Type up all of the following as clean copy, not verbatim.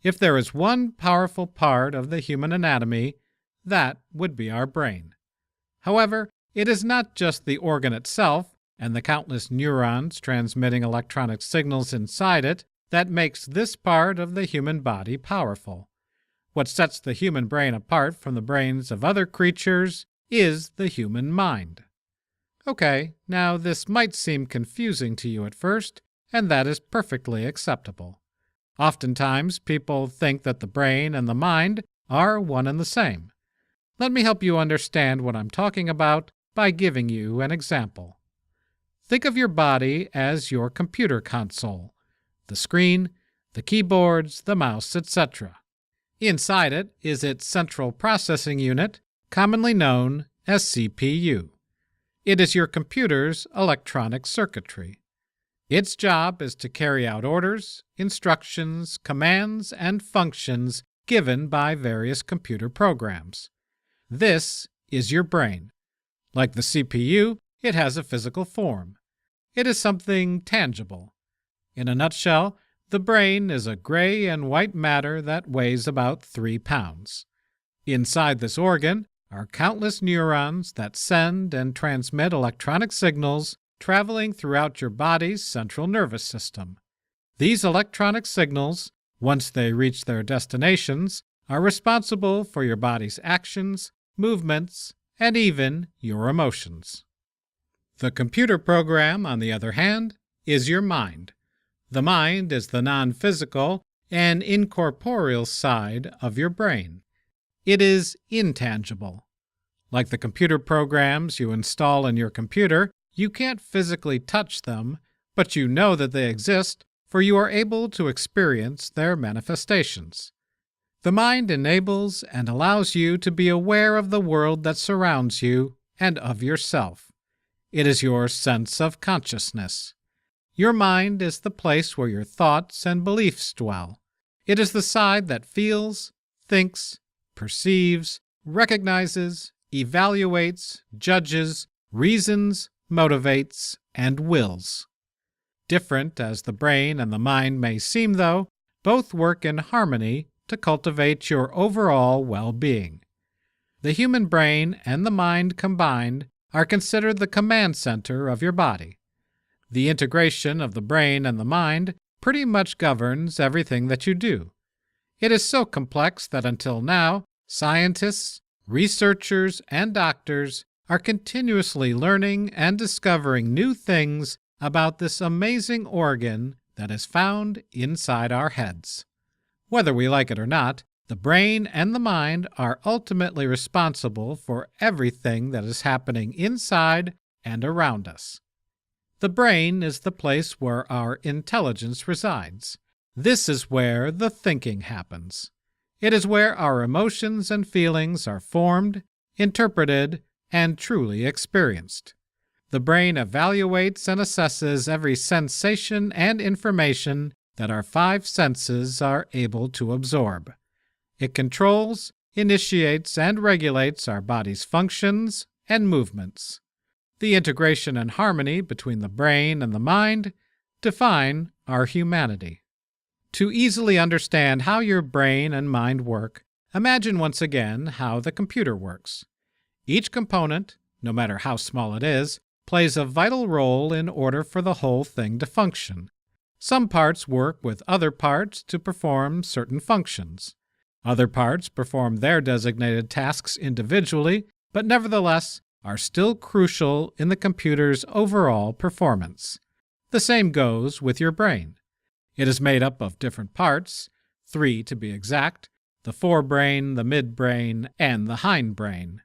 If there is one powerful part of the human anatomy, that would be our brain. However, it is not just the organ itself and the countless neurons transmitting electronic signals inside it that makes this part of the human body powerful. What sets the human brain apart from the brains of other creatures is the human mind. Okay, now this might seem confusing to you at first, and that is perfectly acceptable. Oftentimes, people think that the brain and the mind are one and the same. Let me help you understand what I'm talking about by giving you an example. Think of your body as your computer console, the screen, the keyboards, the mouse, etc. Inside it is its central processing unit, commonly known as CPU. It is your computer's electronic circuitry. Its job is to carry out orders, instructions, commands, and functions given by various computer programs. This is your brain. Like the CPU, it has a physical form. It is something tangible. In a nutshell, the brain is a gray and white matter that weighs about 3 pounds. Inside this organ are countless neurons that send and transmit electronic signals traveling throughout your body's central nervous system. These electronic signals, once they reach their destinations, are responsible for your body's actions, movements, and even your emotions. The computer program, on the other hand, is your mind. The mind is the non-physical and incorporeal side of your brain. It is intangible. Like the computer programs you install in your computer, you can't physically touch them, but you know that they exist, for you are able to experience their manifestations. The mind enables and allows you to be aware of the world that surrounds you and of yourself. It is your sense of consciousness. Your mind is the place where your thoughts and beliefs dwell. It is the side that feels, thinks, perceives, recognizes, evaluates, judges, reasons, motivates, and wills. Different as the brain and the mind may seem, though, both work in harmony to cultivate your overall well-being. The human brain and the mind combined are considered the command center of your body. The integration of the brain and the mind pretty much governs everything that you do. It is so complex that until now, scientists, researchers, and doctors are continuously learning and discovering new things about this amazing organ that is found inside our heads. Whether we like it or not, the brain and the mind are ultimately responsible for everything that is happening inside and around us. The brain is the place where our intelligence resides. This is where the thinking happens. It is where our emotions and feelings are formed, interpreted, and truly experienced. The brain evaluates and assesses every sensation and information that our 5 senses are able to absorb. It controls, initiates, and regulates our body's functions and movements. The integration and harmony between the brain and the mind define our humanity. To easily understand how your brain and mind work, imagine once again how the computer works. Each component, no matter how small it is, plays a vital role in order for the whole thing to function. Some parts work with other parts to perform certain functions. Other parts perform their designated tasks individually, but nevertheless are still crucial in the computer's overall performance. The same goes with your brain. It is made up of different parts, 3 to be exact, the forebrain, the midbrain, and the hindbrain.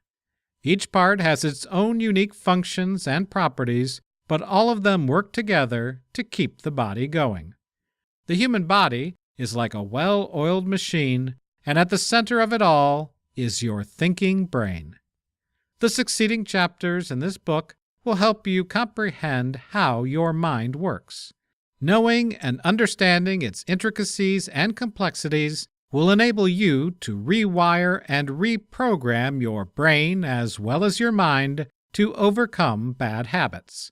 Each part has its own unique functions and properties, but all of them work together to keep the body going. The human body is like a well-oiled machine, and at the center of it all is your thinking brain. The succeeding chapters in this book will help you comprehend how your mind works. Knowing and understanding its intricacies and complexities will enable you to rewire and reprogram your brain as well as your mind to overcome bad habits.